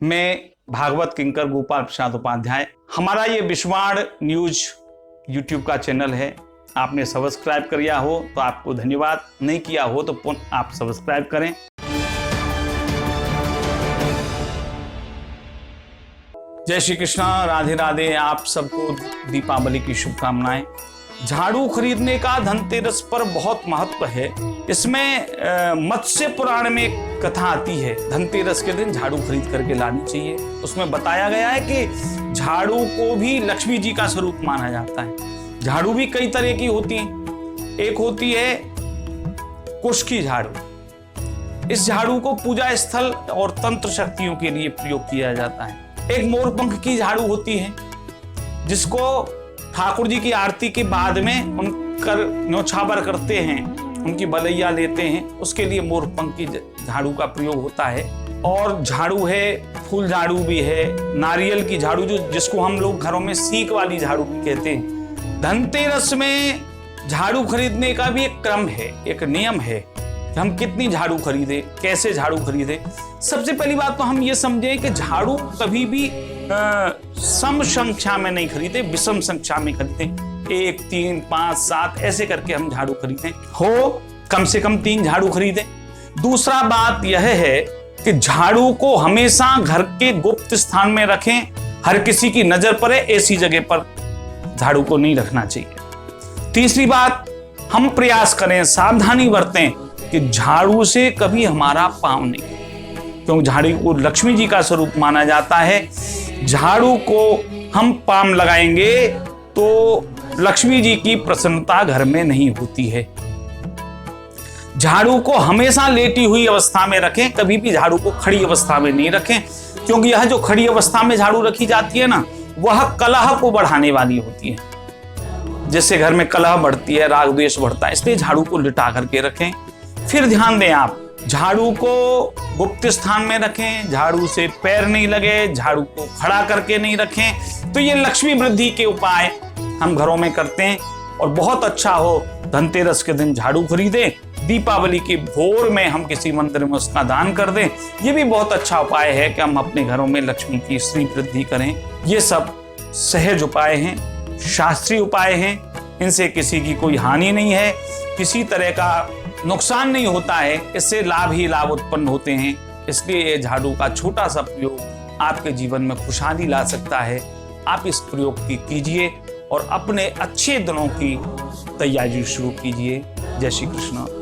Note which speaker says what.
Speaker 1: मैं भागवत किंकर गोपाल प्रसाद उपाध्याय। हमारा ये विश्वाण न्यूज यूट्यूब का चैनल है। आपने सब्सक्राइब किया हो तो आपको धन्यवाद, नहीं किया हो तो आप सब्सक्राइब करें। जय श्री कृष्ण, राधे राधे। आप सबको दीपावली की शुभकामनाएं। झाड़ू खरीदने का धनतेरस पर बहुत महत्व है। इसमें मत्स्य पुराण में एक कथा आती है, धनतेरस के दिन झाड़ू खरीद करके लानी चाहिए। उसमें बताया गया है कि झाड़ू को भी लक्ष्मी जी का स्वरूप माना जाता है। झाड़ू भी कई तरह की होती हैं। एक होती है कुश की झाड़ू। इस झाड़ू को पूजा स्थल और तंत्र शक्तियों के लिए प्रयोग किया जाता है। एक मोरपंख की झाड़ू होती है, जिसको ठाकुर जी की आरती के बाद में उनकर न्योछावर करते हैं, उनकी बलैया लेते हैं, उसके लिए मोरपंख की झाड़ू का प्रयोग होता है। और झाड़ू है, फूल झाड़ू भी है, नारियल की झाड़ू जिसको हम लोग घरों में सीक वाली झाड़ू भी कहते हैं। धनतेरस में झाड़ू खरीदने का भी एक क्रम है, एक नियम है कि हम कितनी झाड़ू खरीदें, कैसे झाड़ू खरीदें। सबसे पहली बात तो हम ये समझें कि झाड़ू कभी भी सम संख्या में नहीं खरीदे, विषम संख्या में खरीदें। 1, 3, 5, 7 ऐसे करके हम झाड़ू खरीदें। हो कम से कम 3 झाड़ू खरीदें। दूसरा बात यह है कि झाड़ू को हमेशा घर के गुप्त स्थान में रखें। हर किसी की नजर पड़े ऐसी जगह पर झाड़ू को नहीं रखना चाहिए। तीसरी बात, हम प्रयास करें, सावधानी बरतें कि झाड़ू से कभी हमारा पांव नहीं, क्योंकि झाड़ू को लक्ष्मी जी का स्वरूप माना जाता है। झाड़ू को हम पाम लगाएंगे तो लक्ष्मी जी की प्रसन्नता घर में नहीं होती है। झाड़ू को हमेशा लेटी हुई अवस्था में रखें, कभी भी झाड़ू को खड़ी अवस्था में नहीं रखें, क्योंकि यह जो खड़ी अवस्था में झाड़ू रखी जाती है ना, वह कलह को बढ़ाने वाली होती है। जिससे घर में कलह बढ़ती है, राग द्वेष बढ़ता है, इसलिए झाड़ू को लिटा करके रखें। फिर ध्यान दें, आप झाड़ू को गुप्त स्थान में रखें, झाड़ू से पैर नहीं लगे, झाड़ू को खड़ा करके नहीं रखें। तो ये लक्ष्मी वृद्धि के उपाय हम घरों में करते हैं। और बहुत अच्छा हो, धनतेरस के दिन झाड़ू खरीदें, दीपावली के भोर में हम किसी मंदिर में उसका दान कर दें। ये भी बहुत अच्छा उपाय है कि हम अपने घरों में लक्ष्मी की श्री वृद्धि करें। ये सब सहज उपाय हैं, शास्त्रीय उपाय हैं। इनसे किसी की कोई हानि नहीं है, किसी तरह का नुकसान नहीं होता है, इससे लाभ ही लाभ उत्पन्न होते हैं। इसलिए ये झाड़ू का छोटा सा प्रयोग आपके जीवन में खुशहाली ला सकता है। आप इस प्रयोग की कीजिए और अपने अच्छे दिनों की तैयारी शुरू कीजिए। जय श्री कृष्ण।